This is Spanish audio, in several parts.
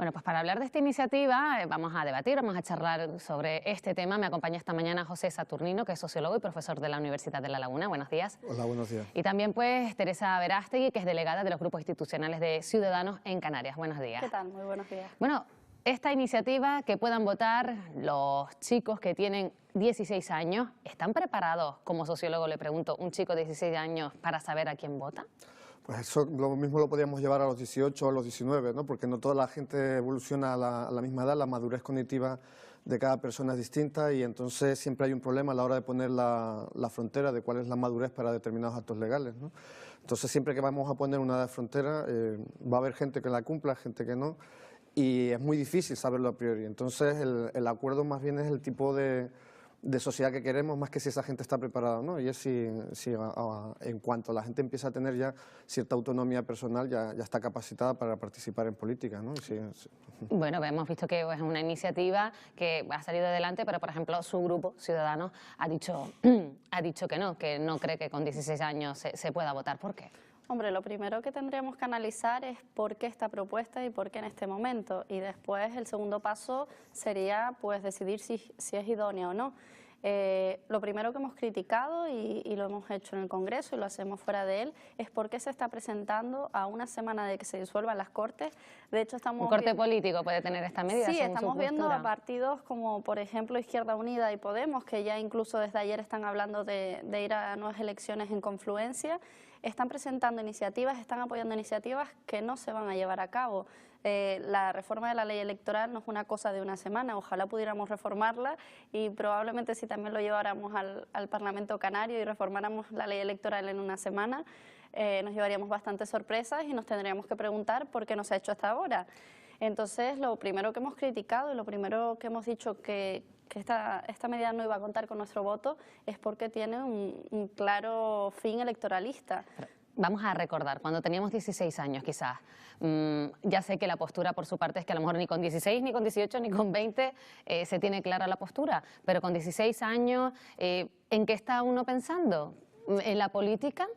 Bueno, pues para hablar de esta iniciativa vamos a debatir, vamos a charlar sobre este tema. Me acompaña esta mañana José Saturnino, que es sociólogo y profesor de la Universidad de La Laguna. Buenos días. Hola, buenos días. Y también pues Teresa Verástegui, que es delegada de los grupos institucionales de Ciudadanos en Canarias. Buenos días. ¿Qué tal? Muy buenos días. Bueno, esta iniciativa, que puedan votar los chicos que tienen 16 años, ¿están preparados, como sociólogo le pregunto, un chico de 16 años para saber a quién vota? Pues eso lo mismo lo podríamos llevar a los 18 o a los 19, ¿no? Porque no toda la gente evoluciona a la misma edad, la madurez cognitiva de cada persona es distinta y entonces siempre hay un problema a la hora de poner la frontera de cuál es la madurez para determinados actos legales, ¿no? Entonces siempre que vamos a poner una edad de frontera va a haber gente que la cumpla, gente que no, y es muy difícil saberlo a priori. Entonces el acuerdo más bien es el tipo de sociedad que queremos, más que si esa gente está preparada o no. Y es si en cuanto la gente empieza a tener ya cierta autonomía personal, ya está capacitada para participar en política, ¿no? Bueno, hemos visto que es una iniciativa que ha salido adelante, pero por ejemplo su grupo, Ciudadanos, ha dicho que no cree que con 16 años se pueda votar. ¿Por qué? Hombre, lo primero que tendríamos que analizar es por qué esta propuesta y por qué en este momento. Y después el segundo paso sería pues decidir si es idónea o no. Lo primero que hemos criticado y lo hemos hecho en el Congreso y lo hacemos fuera de él es por qué se está presentando a una semana de que se disuelvan las Cortes. De hecho, ¿Un corte político puede tener esta medida? Sí, estamos viendo a partidos como por ejemplo Izquierda Unida y Podemos, que ya incluso desde ayer están hablando de ir a nuevas elecciones en confluencia. Están presentando iniciativas, están apoyando iniciativas que no se van a llevar a cabo. La reforma de la ley electoral no es una cosa de una semana, ojalá pudiéramos reformarla y probablemente si también lo lleváramos al Parlamento Canario y reformáramos la ley electoral en una semana, nos llevaríamos bastantes sorpresas y nos tendríamos que preguntar por qué no se ha hecho hasta ahora. Entonces, lo primero que hemos criticado y lo primero que hemos dicho que esta medida no iba a contar con nuestro voto es porque tiene un claro fin electoralista. Vamos a recordar, cuando teníamos 16 años quizás, ya sé que la postura por su parte es que a lo mejor ni con 16, ni con 18, ni con 20 se tiene clara la postura, pero con 16 años, ¿en qué está uno pensando? ¿En la política?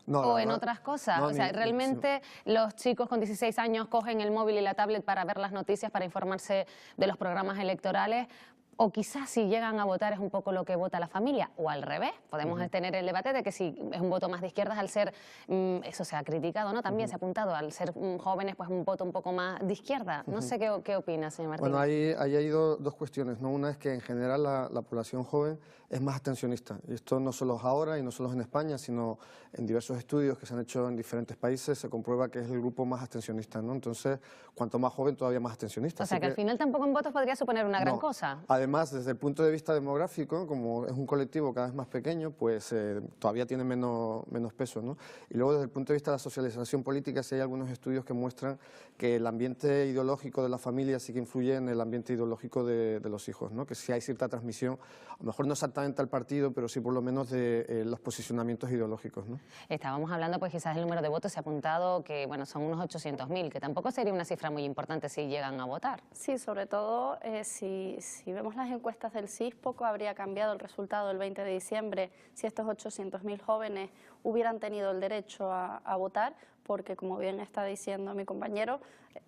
No, ¿O en otras cosas? No, o sea, ¿realmente los chicos con 16 años cogen el móvil y la tablet para ver las noticias, para informarse de los programas electorales? O quizás si llegan a votar es un poco lo que vota la familia, o al revés. Podemos tener el debate de que si es un voto más de izquierdas al ser, eso se ha criticado, ¿no? También se ha apuntado, al ser jóvenes, pues un voto un poco más de izquierda. No sé qué opina, señor Martínez. Bueno, ahí hay dos cuestiones, ¿no? Una es que en general la población joven es más abstencionista. Y esto no solo es ahora y no solo es en España, sino en diversos estudios que se han hecho en diferentes países se comprueba que es el grupo más abstencionista, ¿no? Entonces, cuanto más joven, todavía más abstencionista. O sea, que al final tampoco en votos podría suponer una gran cosa. Además, desde el punto de vista demográfico, como es un colectivo cada vez más pequeño, pues todavía tiene menos peso, ¿no? Y luego, desde el punto de vista de la socialización política, sí hay algunos estudios que muestran que el ambiente ideológico de la familia sí que influye en el ambiente ideológico de los hijos, ¿no? Que sí hay cierta transmisión, a lo mejor no exactamente al partido, pero sí por lo menos de los posicionamientos ideológicos, ¿no? Estábamos hablando, pues quizás el número de votos se ha apuntado que, bueno, son unos 800.000, que tampoco sería una cifra muy importante si llegan a votar. Sí, sobre todo si vemos las encuestas del CIS, poco habría cambiado el resultado del 20 de diciembre si estos 800.000 jóvenes hubieran tenido el derecho a votar, porque como bien está diciendo mi compañero,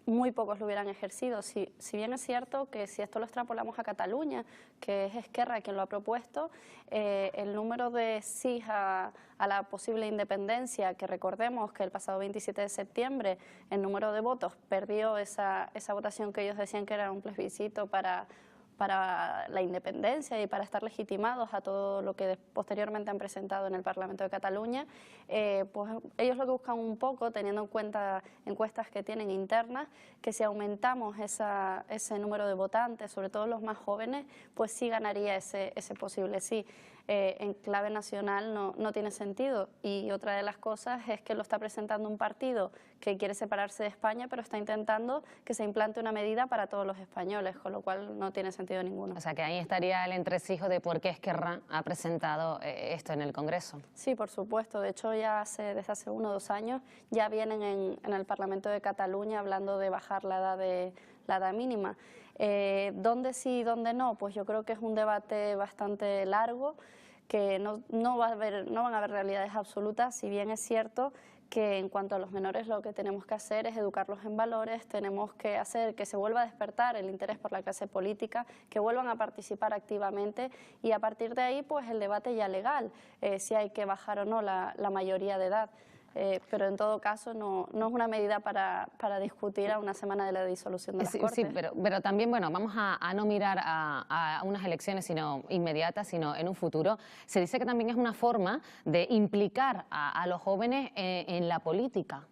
muy pocos lo hubieran ejercido. Si bien es cierto que si esto lo extrapolamos a Cataluña, que es Esquerra quien lo ha propuesto, el número de sí a la posible independencia, que recordemos que el pasado 27 de septiembre el número de votos perdió esa votación que ellos decían que era un plebiscito para la independencia y para estar legitimados a todo lo que posteriormente han presentado en el Parlamento de Cataluña, pues ellos lo que buscan un poco, teniendo en cuenta encuestas que tienen internas, que si aumentamos ese número de votantes, sobre todo los más jóvenes, pues sí ganaría ese posible sí. En clave nacional no tiene sentido, y otra de las cosas es que lo está presentando un partido que quiere separarse de España, pero está intentando que se implante una medida para todos los españoles, con lo cual no tiene sentido ninguno. O sea, que ahí estaría el entresijo de por qué Esquerra ha presentado esto en el Congreso. Sí, por supuesto. De hecho, desde hace 1 o 2 años ya vienen en el Parlamento de Cataluña hablando de bajar la edad mínima. ¿Dónde sí y dónde no? Pues yo creo que es un debate bastante largo, que no van a haber realidades absolutas, si bien es cierto que en cuanto a los menores lo que tenemos que hacer es educarlos en valores, tenemos que hacer que se vuelva a despertar el interés por la clase política, que vuelvan a participar activamente y a partir de ahí pues el debate ya legal, si hay que bajar o no la mayoría de edad. Pero en todo caso no es una medida para discutir a una semana de la disolución de las Cortes. Sí, pero también, bueno, vamos a no mirar a unas elecciones inmediatas, sino en un futuro. Se dice que también es una forma de implicar a los jóvenes en la política.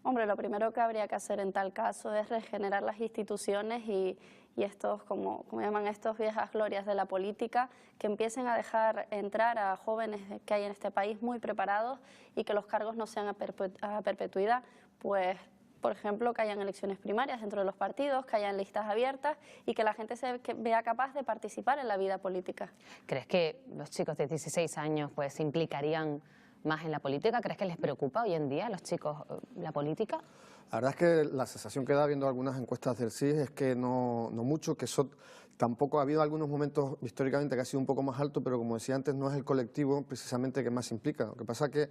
Hombre, lo primero que habría que hacer en tal caso es regenerar las instituciones y estos, como llaman estos viejas glorias de la política, que empiecen a dejar entrar a jóvenes que hay en este país muy preparados y que los cargos no sean a perpetuidad, pues por ejemplo que hayan elecciones primarias dentro de los partidos, que hayan listas abiertas y que la gente se vea capaz de participar en la vida política. ¿Crees que los chicos de 16 años pues se implicarían más en la política? ¿Crees que les preocupa hoy en día a los chicos la política? La verdad es que la sensación que da viendo algunas encuestas del CIS es que no mucho, que eso tampoco ha habido algunos momentos históricamente que ha sido un poco más alto, pero como decía antes, no es el colectivo precisamente que más implica. Lo que pasa es que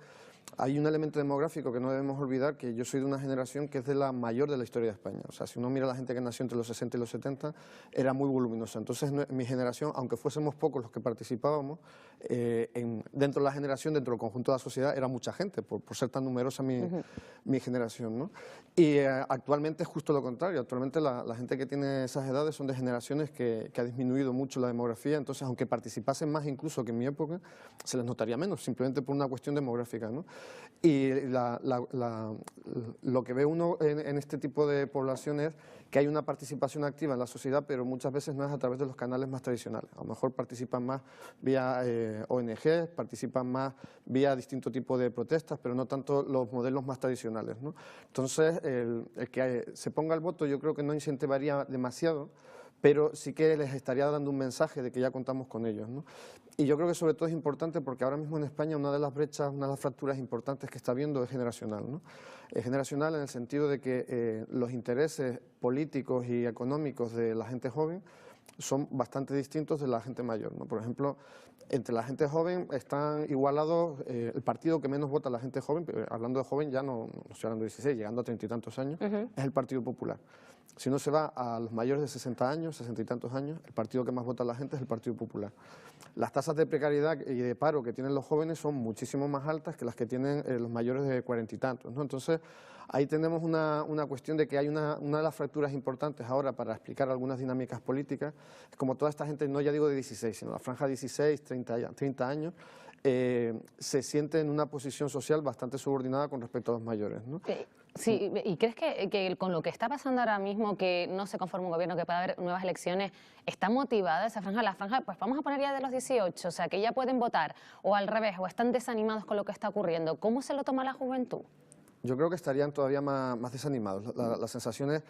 hay un elemento demográfico que no debemos olvidar, que yo soy de una generación que es de la mayor de la historia de España. O sea, si uno mira a la gente que nació entre los 60 y los 70, era muy voluminosa. Entonces, mi generación, aunque fuésemos pocos los que participábamos, dentro de la generación, dentro del conjunto de la sociedad, era mucha gente, por ser tan numerosa mi generación, ¿no? Y actualmente es justo lo contrario. Actualmente la gente que tiene esas edades son de generaciones que ha disminuido mucho la demografía. Entonces, aunque participasen más incluso que en mi época, se les notaría menos, simplemente por una cuestión demográfica, ¿no? Y lo que ve uno en este tipo de población es que hay una participación activa en la sociedad, pero muchas veces no es a través de los canales más tradicionales. A lo mejor participan más vía ONG, participan más vía distinto tipo de protestas, pero no tanto los modelos más tradicionales, ¿no? Entonces, el que se ponga el voto yo creo que no incentivaría demasiado, pero sí que les estaría dando un mensaje de que ya contamos con ellos, ¿no? Y yo creo que sobre todo es importante porque ahora mismo en España una de las brechas, una de las fracturas importantes que está habiendo es generacional, ¿no? Es generacional en el sentido de que los intereses políticos y económicos de la gente joven son bastante distintos de la gente mayor, ¿no? Por ejemplo, entre la gente joven están igualados el partido que menos vota la gente joven, hablando de joven ya no estoy hablando de 16, llegando a 30 y tantos años, es el Partido Popular. Si uno se va a los mayores de 60 años, 60 y tantos años, el partido que más vota la gente es el Partido Popular. Las tasas de precariedad y de paro que tienen los jóvenes son muchísimo más altas que las que tienen los mayores de 40 y tantos, ¿no? Entonces, ahí tenemos una cuestión de que hay una de las fracturas importantes ahora para explicar algunas dinámicas políticas, es como toda esta gente, no ya digo de 16, sino la franja 16, 30 años, se siente en una posición social bastante subordinada con respecto a los mayores, ¿no? Sí, ¿y crees que con lo que está pasando ahora mismo, que no se conforma un gobierno, que puede haber nuevas elecciones, está motivada esa franja? La franja, pues vamos a poner ya de los 18, o sea, que ya pueden votar, o al revés, o están desanimados con lo que está ocurriendo. ¿Cómo se lo toma la juventud? Yo creo que estarían todavía más desanimados. Las sensaciones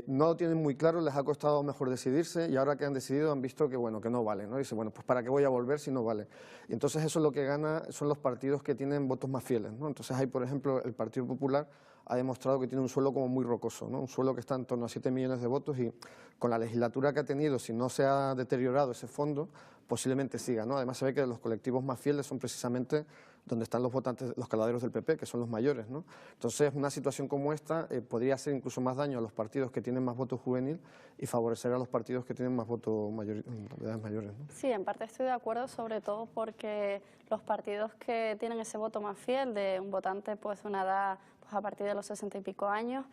no lo tienen muy claro, les ha costado mejor decidirse y ahora que han decidido han visto que, bueno, que no vale, ¿no? Y dicen, bueno, pues ¿para qué voy a volver si no vale? Y entonces eso es lo que gana, son los partidos que tienen votos más fieles, ¿no? Entonces hay, por ejemplo, el Partido Popular ha demostrado que tiene un suelo como muy rocoso, ¿no? Un suelo que está en torno a 7 millones de votos y con la legislatura que ha tenido, si no se ha deteriorado ese fondo, posiblemente siga, ¿no? Además se ve que los colectivos más fieles son precisamente donde están los votantes, los caladeros del PP, que son los mayores, ¿no? Entonces, una situación como esta podría hacer incluso más daño a los partidos que tienen más voto juvenil y favorecer a los partidos que tienen más voto de edades mayores, ¿no? Sí, en parte estoy de acuerdo, sobre todo porque los partidos que tienen ese voto más fiel de un votante pues de una edad pues, a partir de los 60 y pico años,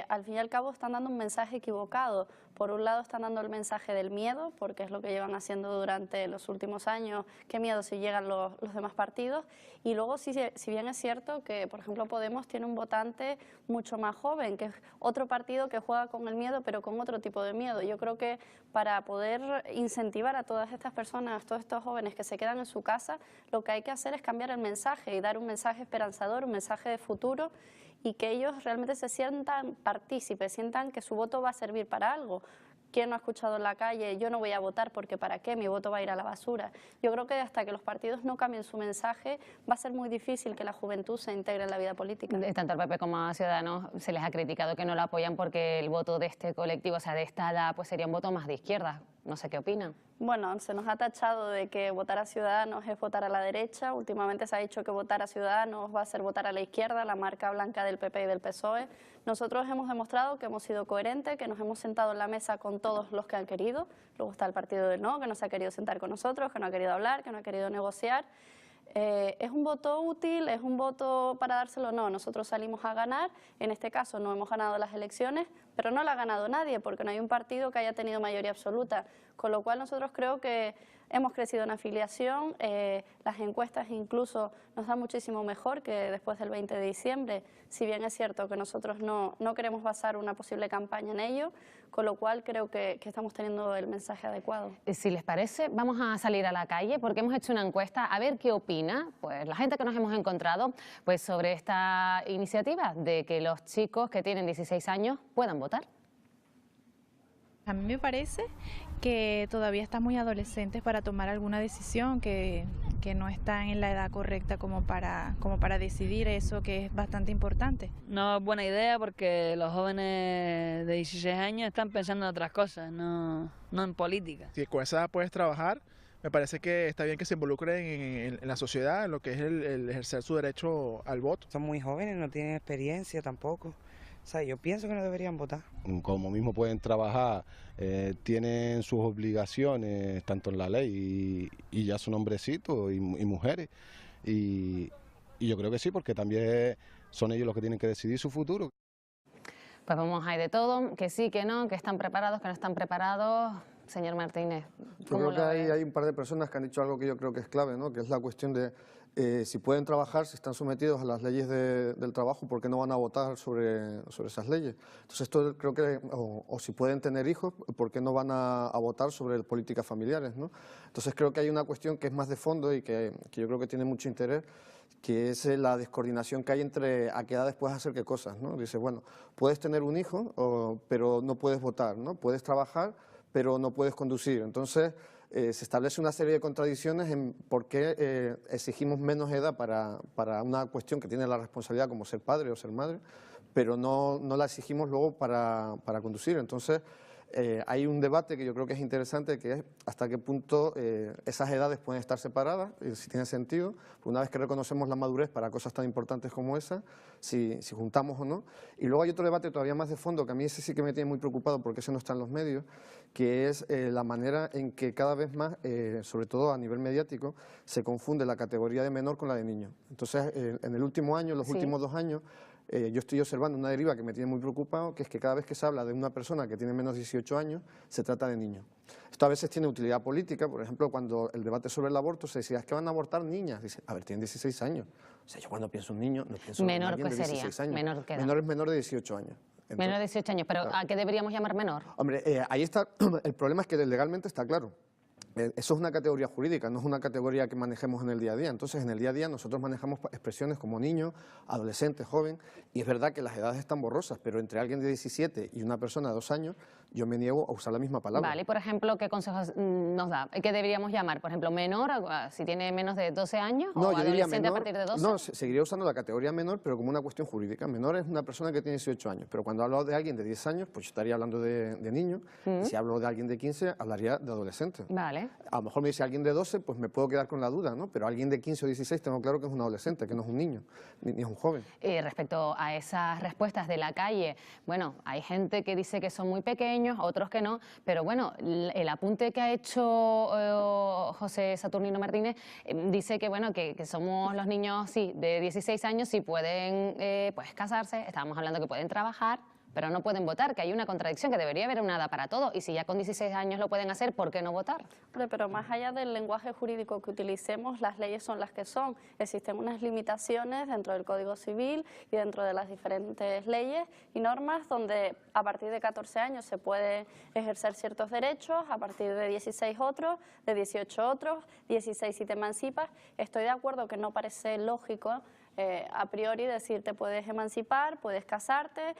al fin y al cabo están dando un mensaje equivocado. Por un lado están dando el mensaje del miedo, porque es lo que llevan haciendo durante los últimos años, qué miedo si llegan los demás partidos, y luego si bien es cierto que, por ejemplo, Podemos tiene un votante mucho más joven, que es otro partido que juega con el miedo, pero con otro tipo de miedo. Yo creo que para poder incentivar a todas estas personas, a todos estos jóvenes que se quedan en su casa, lo que hay que hacer es cambiar el mensaje y dar un mensaje esperanzador, un mensaje de futuro, y que ellos realmente se sientan partícipes, sientan que su voto va a servir para algo. ¿Quién no ha escuchado en la calle? Yo no voy a votar porque ¿para qué? Mi voto va a ir a la basura. Yo creo que hasta que los partidos no cambien su mensaje va a ser muy difícil que la juventud se integre en la vida política. Tanto al PP como a Ciudadanos se les ha criticado que no lo apoyan porque el voto de este colectivo, o sea, de esta edad, pues sería un voto más de izquierda. No sé qué opinan. Bueno, se nos ha tachado de que votar a Ciudadanos es votar a la derecha. Últimamente se ha dicho que votar a Ciudadanos va a ser votar a la izquierda, la marca blanca del PP y del PSOE. Nosotros hemos demostrado que hemos sido coherentes, que nos hemos sentado en la mesa con todos los que han querido. Luego está el partido del no, que no se ha querido sentar con nosotros, que no ha querido hablar, que no ha querido negociar. ¿Es un voto útil? ¿Es un voto para dárselo? No, nosotros salimos a ganar. En este caso no hemos ganado las elecciones, pero no la ha ganado nadie porque no hay un partido que haya tenido mayoría absoluta. Con lo cual nosotros creo que hemos crecido en afiliación, las encuestas incluso nos dan muchísimo mejor que después del 20 de diciembre, si bien es cierto que nosotros no queremos basar una posible campaña en ello, con lo cual creo que estamos teniendo el mensaje adecuado. Si les parece, vamos a salir a la calle porque hemos hecho una encuesta a ver qué opina pues, la gente que nos hemos encontrado pues, sobre esta iniciativa de que los chicos que tienen 16 años puedan votar. A mí me parece que todavía están muy adolescentes para tomar alguna decisión, que no están en la edad correcta como para decidir eso, que es bastante importante. No es buena idea porque los jóvenes de 16 años están pensando en otras cosas, no en política. Si con esa edad puedes trabajar, me parece que está bien que se involucren en la sociedad, en lo que es el ejercer su derecho al voto. Son muy jóvenes, no tienen experiencia tampoco. O sea, yo pienso que no deberían votar. Como mismo pueden trabajar, tienen sus obligaciones tanto en la ley y ya son hombrecitos y mujeres. Y yo creo que sí, porque también son ellos los que tienen que decidir su futuro. Pues vamos, hay de todo, que sí, que no, que están preparados, que no están preparados. Señor Martínez, yo creo que hay un par de personas que han dicho algo que yo creo que es clave, ¿no? Que es la cuestión de si pueden trabajar, si están sometidos a las leyes del trabajo, ¿por qué no van a votar sobre esas leyes? Entonces, esto creo que, o si pueden tener hijos, ¿por qué no van a votar sobre políticas familiares, ¿no? Entonces, creo que hay una cuestión que es más de fondo y que yo creo que tiene mucho interés, que es la descoordinación que hay entre a qué edades puedes hacer qué cosas, ¿no? Dice, bueno, puedes tener un hijo, pero no puedes votar, ¿no? Puedes trabajar, pero no puedes conducir. Entonces, se establece una serie de contradicciones en por qué exigimos menos edad para una cuestión que tiene la responsabilidad como ser padre o ser madre, pero no la exigimos luego para conducir. Entonces, hay un debate que yo creo que es interesante, que es hasta qué punto esas edades pueden estar separadas, y si tiene sentido. Una vez que reconocemos la madurez para cosas tan importantes como esa, si juntamos o no. Y luego hay otro debate todavía más de fondo, que a mí ese sí que me tiene muy preocupado porque ese no está en los medios, que es la manera en que cada vez más, sobre todo a nivel mediático, se confunde la categoría de menor con la de niño. Entonces, en el último año, los últimos 2 años, yo estoy observando una deriva que me tiene muy preocupado, que es que cada vez que se habla de una persona que tiene menos de 18 años, se trata de niño. Esto a veces tiene utilidad política, por ejemplo, cuando el debate sobre el aborto se decía, es que van a abortar niñas. Dice, a ver, tienen 16 años. O sea, yo cuando pienso en un niño, no pienso en alguien de 16 años. Menor que edad. Menor es menor de 18 años. Entonces, menor de 18 años, pero claro. ¿a qué deberíamos llamar menor? Hombre, ahí está, el problema es que legalmente está claro. Eso es una categoría jurídica, no es una categoría que manejemos en el día a día. Entonces, en el día a día nosotros manejamos expresiones como niño, adolescente, joven, y es verdad que las edades están borrosas, pero entre alguien de 17 y una persona de 2 años, yo me niego a usar la misma palabra. Vale, y por ejemplo, ¿qué consejos nos da? ¿Qué deberíamos llamar? Por ejemplo, menor, si tiene menos de 12 años, no, o yo diría adolescente menor, a partir de 12. No, seguiría usando la categoría menor, pero como una cuestión jurídica. Menor es una persona que tiene 18 años, pero cuando hablo de alguien de 10 años, pues yo estaría hablando de niño, y si hablo de alguien de 15, hablaría de adolescente. Vale. A lo mejor me dice alguien de 12, pues me puedo quedar con la duda, ¿no? Pero alguien de 15 o 16 tengo claro que es un adolescente, que no es un niño, ni es un joven. Respecto a esas respuestas de la calle, bueno, hay gente que dice que son muy pequeños, otros que no, pero bueno, el apunte que ha hecho José Saturnino Martínez dice que, bueno, que somos los niños, sí, de 16 años, sí pueden pues casarse, estábamos hablando que pueden trabajar, pero no pueden votar, que hay una contradicción, que debería haber una edad para todo, y si ya con 16 años lo pueden hacer, ¿por qué no votar? Pero más allá del lenguaje jurídico que utilicemos, las leyes son las que son. Existen unas limitaciones dentro del Código Civil y dentro de las diferentes leyes y normas donde a partir de 14 años se puede ejercer ciertos derechos, a partir de 16 otros, de 18 otros, 16 si te emancipas. Estoy de acuerdo que no parece lógico a priori decir te puedes emancipar, puedes casarte,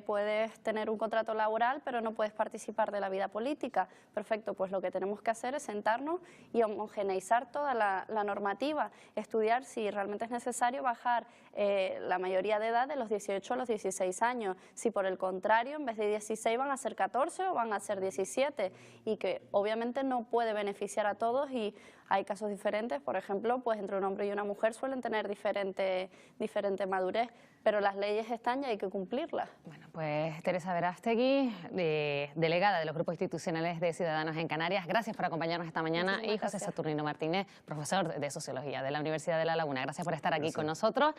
puedes tener un contrato laboral, pero no puedes participar de la vida política. Perfecto, pues lo que tenemos que hacer es sentarnos y homogeneizar toda la normativa, estudiar si realmente es necesario bajar la mayoría de edad de los 18 a los 16 años, si por el contrario en vez de 16 van a ser 14 o van a ser 17, y que obviamente no puede beneficiar a todos y hay casos diferentes. Por ejemplo, pues entre un hombre y una mujer suelen tener diferente madurez, pero las leyes están y hay que cumplirlas. Bueno, pues Teresa Verástegui, delegada de los grupos institucionales de Ciudadanos en Canarias, gracias por acompañarnos esta mañana. Y José Saturnino Martínez, profesor de Sociología de la Universidad de La Laguna. Gracias por estar aquí con nosotros.